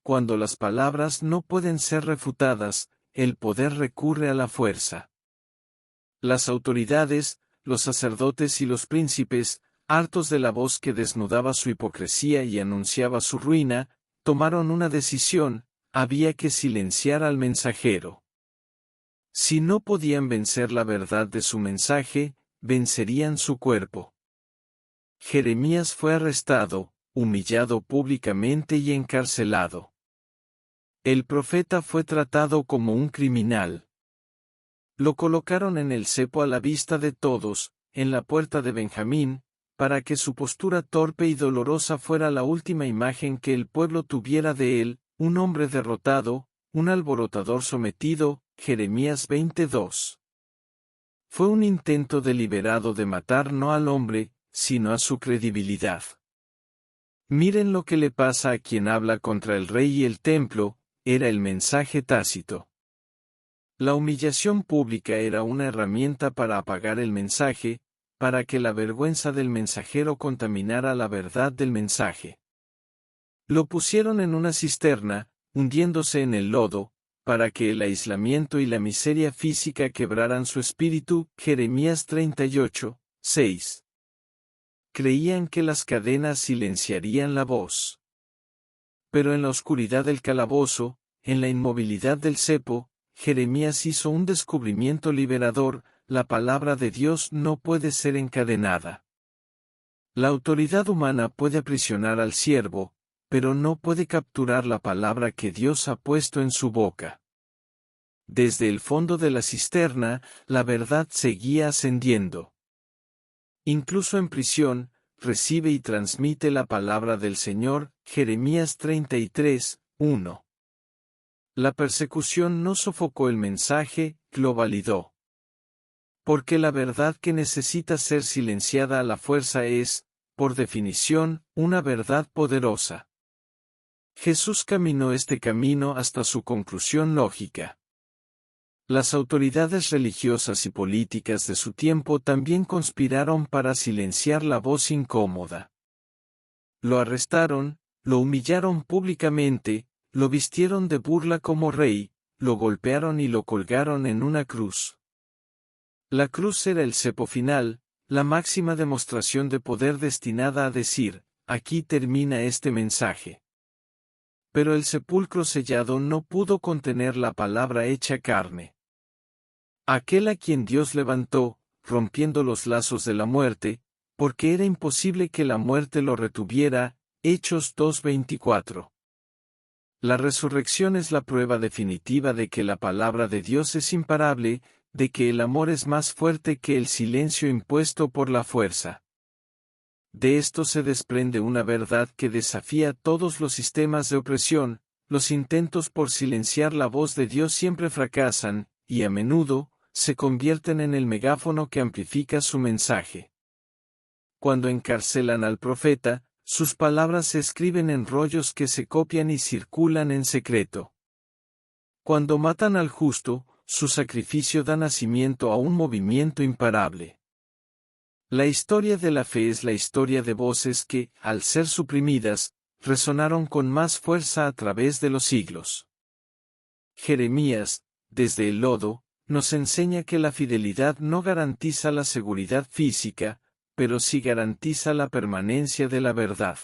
Cuando las palabras no pueden ser refutadas, el poder recurre a la fuerza. Las autoridades, los sacerdotes y los príncipes, hartos de la voz que desnudaba su hipocresía y anunciaba su ruina, tomaron una decisión: había que silenciar al mensajero. Si no podían vencer la verdad de su mensaje, vencerían su cuerpo. Jeremías fue arrestado, humillado públicamente y encarcelado. El profeta fue tratado como un criminal. Lo colocaron en el cepo a la vista de todos, en la puerta de Benjamín, para que su postura torpe y dolorosa fuera la última imagen que el pueblo tuviera de él: un hombre derrotado, un alborotador sometido. Jeremías 22. Fue un intento deliberado de matar no al hombre, sino a su credibilidad. Miren lo que le pasa a quien habla contra el rey y el templo: era el mensaje tácito. La humillación pública era una herramienta para apagar el mensaje, para que la vergüenza del mensajero contaminara la verdad del mensaje. Lo pusieron en una cisterna, hundiéndose en el lodo, para que el aislamiento y la miseria física quebraran su espíritu. Jeremías 38:6. Creían que las cadenas silenciarían la voz. Pero en la oscuridad del calabozo, en la inmovilidad del cepo, Jeremías hizo un descubrimiento liberador: la palabra de Dios no puede ser encadenada. La autoridad humana puede aprisionar al siervo, pero no puede capturar la palabra que Dios ha puesto en su boca. Desde el fondo de la cisterna, la verdad seguía ascendiendo. Incluso en prisión, recibe y transmite la palabra del Señor. Jeremías 33, 1. La persecución no sofocó el mensaje, lo validó. Porque la verdad que necesita ser silenciada a la fuerza es, por definición, una verdad poderosa. Jesús caminó este camino hasta su conclusión lógica. Las autoridades religiosas y políticas de su tiempo también conspiraron para silenciar la voz incómoda. Lo arrestaron, lo humillaron públicamente, lo vistieron de burla como rey, lo golpearon y lo colgaron en una cruz. La cruz era el cepo final, la máxima demostración de poder destinada a decir, aquí termina este mensaje. Pero el sepulcro sellado no pudo contener la palabra hecha carne. Aquel a quien Dios levantó, rompiendo los lazos de la muerte, porque era imposible que la muerte lo retuviera. Hechos 2:24. La resurrección es la prueba definitiva de que la palabra de Dios es imparable, de que el amor es más fuerte que el silencio impuesto por la fuerza. De esto se desprende una verdad que desafía todos los sistemas de opresión. Los intentos por silenciar la voz de Dios siempre fracasan, y a menudo, se convierten en el megáfono que amplifica su mensaje. Cuando encarcelan al profeta, sus palabras se escriben en rollos que se copian y circulan en secreto. Cuando matan al justo, su sacrificio da nacimiento a un movimiento imparable. La historia de la fe es la historia de voces que, al ser suprimidas, resonaron con más fuerza a través de los siglos. Jeremías, desde el lodo, nos enseña que la fidelidad no garantiza la seguridad física, pero sí garantiza la permanencia de la verdad.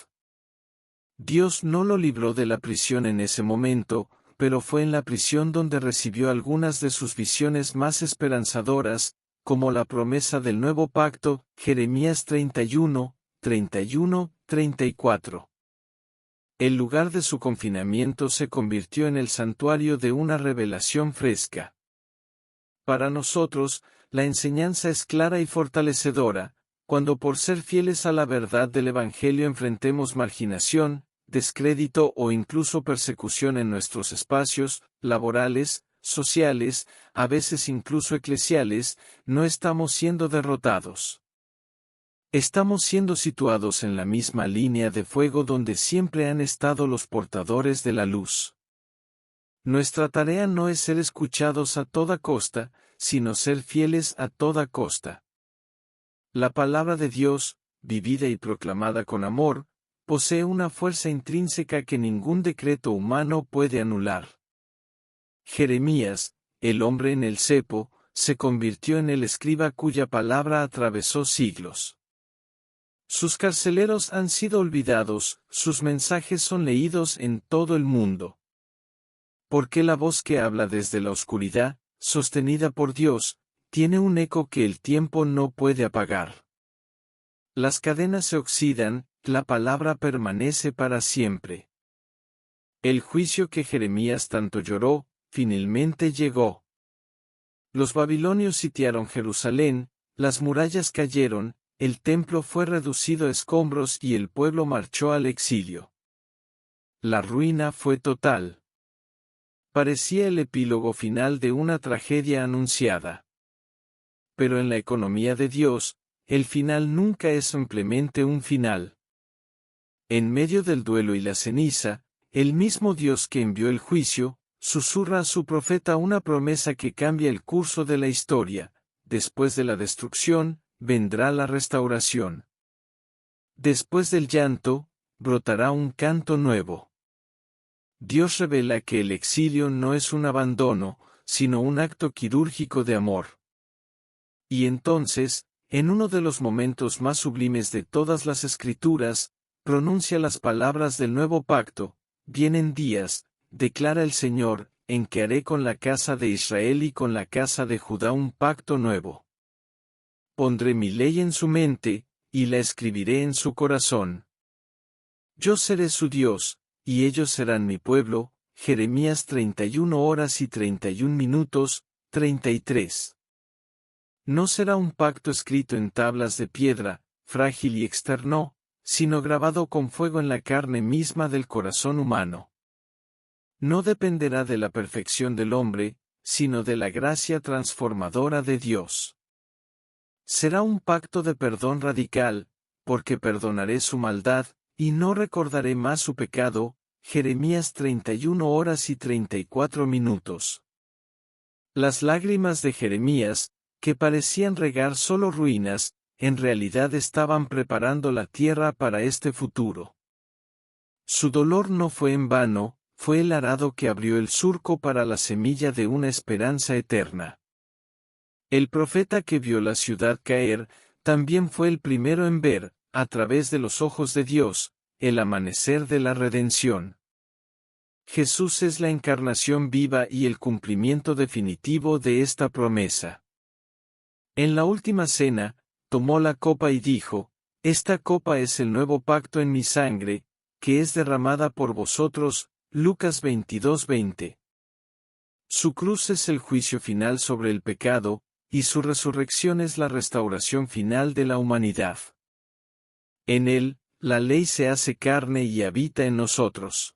Dios no lo libró de la prisión en ese momento, pero fue en la prisión donde recibió algunas de sus visiones más esperanzadoras, como la promesa del nuevo pacto. Jeremías 31, 31, 34. El lugar de su confinamiento se convirtió en el santuario de una revelación fresca. Para nosotros, la enseñanza es clara y fortalecedora, cuando por ser fieles a la verdad del Evangelio enfrentemos marginación, descrédito o incluso persecución en nuestros espacios laborales, sociales, a veces incluso eclesiales, no estamos siendo derrotados. Estamos siendo situados en la misma línea de fuego donde siempre han estado los portadores de la luz. Nuestra tarea no es ser escuchados a toda costa, sino ser fieles a toda costa. La palabra de Dios, vivida y proclamada con amor, posee una fuerza intrínseca que ningún decreto humano puede anular. Jeremías, el hombre en el cepo, se convirtió en el escriba cuya palabra atravesó siglos. Sus carceleros han sido olvidados, sus mensajes son leídos en todo el mundo. Porque la voz que habla desde la oscuridad, sostenida por Dios, tiene un eco que el tiempo no puede apagar. Las cadenas se oxidan, la palabra permanece para siempre. El juicio que Jeremías tanto lloró, finalmente llegó. Los babilonios sitiaron Jerusalén, las murallas cayeron, el templo fue reducido a escombros y el pueblo marchó al exilio. La ruina fue total. Parecía el epílogo final de una tragedia anunciada. Pero en la economía de Dios, el final nunca es simplemente un final. En medio del duelo y la ceniza, el mismo Dios que envió el juicio, susurra a su profeta una promesa que cambia el curso de la historia. Después de la destrucción, vendrá la restauración. Después del llanto, brotará un canto nuevo. Dios revela que el exilio no es un abandono, sino un acto quirúrgico de amor. Y entonces, en uno de los momentos más sublimes de todas las Escrituras, pronuncia las palabras del nuevo pacto: vienen días, declara el Señor, en que haré con la casa de Israel y con la casa de Judá un pacto nuevo. Pondré mi ley en su mente, y la escribiré en su corazón. Yo seré su Dios, y ellos serán mi pueblo. Jeremías 31:31, 33. No será un pacto escrito en tablas de piedra, frágil y externo, sino grabado con fuego en la carne misma del corazón humano. No dependerá de la perfección del hombre, sino de la gracia transformadora de Dios. Será un pacto de perdón radical, porque perdonaré su maldad, y no recordaré más su pecado. Jeremías 31 horas y 34 minutos. Las lágrimas de Jeremías, que parecían regar solo ruinas, en realidad estaban preparando la tierra para este futuro. Su dolor no fue en vano, fue el arado que abrió el surco para la semilla de una esperanza eterna. El profeta que vio la ciudad caer, también fue el primero en ver, a través de los ojos de Dios, el amanecer de la redención. Jesús es la encarnación viva y el cumplimiento definitivo de esta promesa. En la última cena, tomó la copa y dijo: «Esta copa es el nuevo pacto en mi sangre, que es derramada por vosotros». Lucas 22:20. Su cruz es el juicio final sobre el pecado, y su resurrección es la restauración final de la humanidad. En él, la ley se hace carne y habita en nosotros.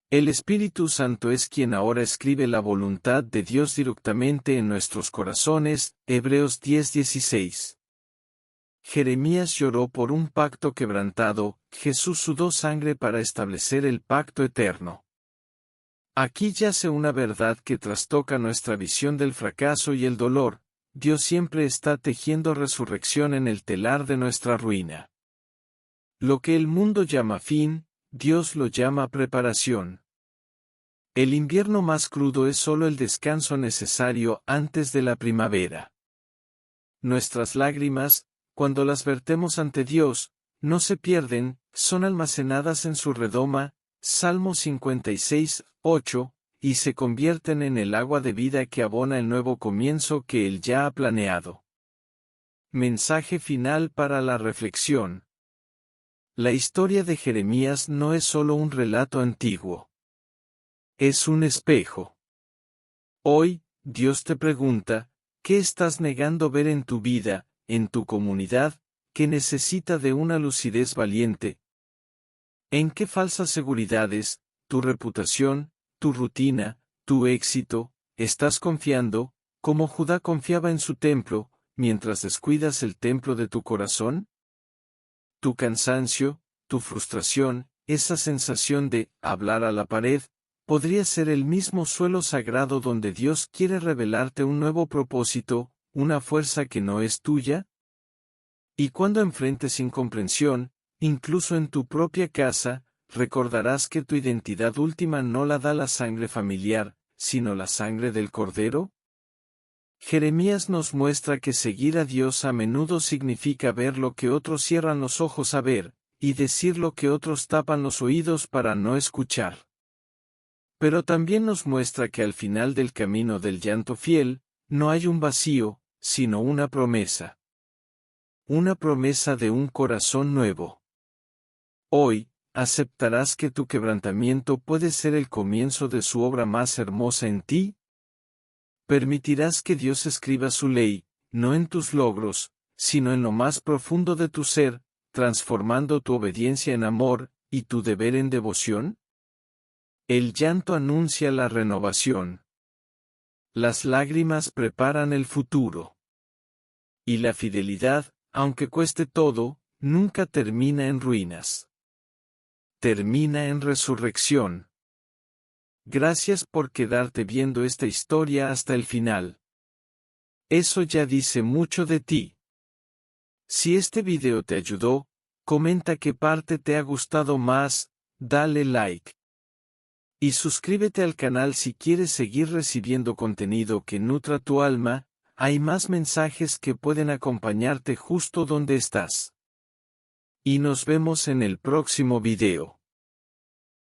El Espíritu Santo es quien ahora escribe la voluntad de Dios directamente en nuestros corazones. Hebreos 10:16. Jeremías lloró por un pacto quebrantado, Jesús sudó sangre para establecer el pacto eterno. Aquí yace una verdad que trastoca nuestra visión del fracaso y el dolor: Dios siempre está tejiendo resurrección en el telar de nuestra ruina. Lo que el mundo llama fin, Dios lo llama preparación. El invierno más crudo es solo el descanso necesario antes de la primavera. Nuestras lágrimas, cuando las vertemos ante Dios, no se pierden, son almacenadas en su redoma, Salmo 56:8, y se convierten en el agua de vida que abona el nuevo comienzo que Él ya ha planeado. Mensaje final para la reflexión. La historia de Jeremías no es solo un relato antiguo. Es un espejo. Hoy, Dios te pregunta: ¿qué estás negando ver en tu vida, en tu comunidad, que necesita de una lucidez valiente? ¿En qué falsas seguridades, tu reputación, tu rutina, tu éxito, estás confiando, como Judá confiaba en su templo, mientras descuidas el templo de tu corazón? Tu cansancio, tu frustración, esa sensación de hablar a la pared, podría ser el mismo suelo sagrado donde Dios quiere revelarte un nuevo propósito, una fuerza que no es tuya. Y cuando enfrentes incomprensión, incluso en tu propia casa, recordarás que tu identidad última no la da la sangre familiar, sino la sangre del Cordero. Jeremías nos muestra que seguir a Dios a menudo significa ver lo que otros cierran los ojos a ver, y decir lo que otros tapan los oídos para no escuchar. Pero también nos muestra que al final del camino del llanto fiel, no hay un vacío, sino una promesa. Una promesa de un corazón nuevo. Hoy, ¿aceptarás que tu quebrantamiento puede ser el comienzo de su obra más hermosa en ti? ¿Permitirás que Dios escriba su ley, no en tus logros, sino en lo más profundo de tu ser, transformando tu obediencia en amor, y tu deber en devoción? El llanto anuncia la renovación. Las lágrimas preparan el futuro. Y la fidelidad, aunque cueste todo, nunca termina en ruinas. Termina en resurrección. Gracias por quedarte viendo esta historia hasta el final. Eso ya dice mucho de ti. Si este video te ayudó, comenta qué parte te ha gustado más, dale like. Y suscríbete al canal si quieres seguir recibiendo contenido que nutra tu alma. Hay más mensajes que pueden acompañarte justo donde estás. Y nos vemos en el próximo video.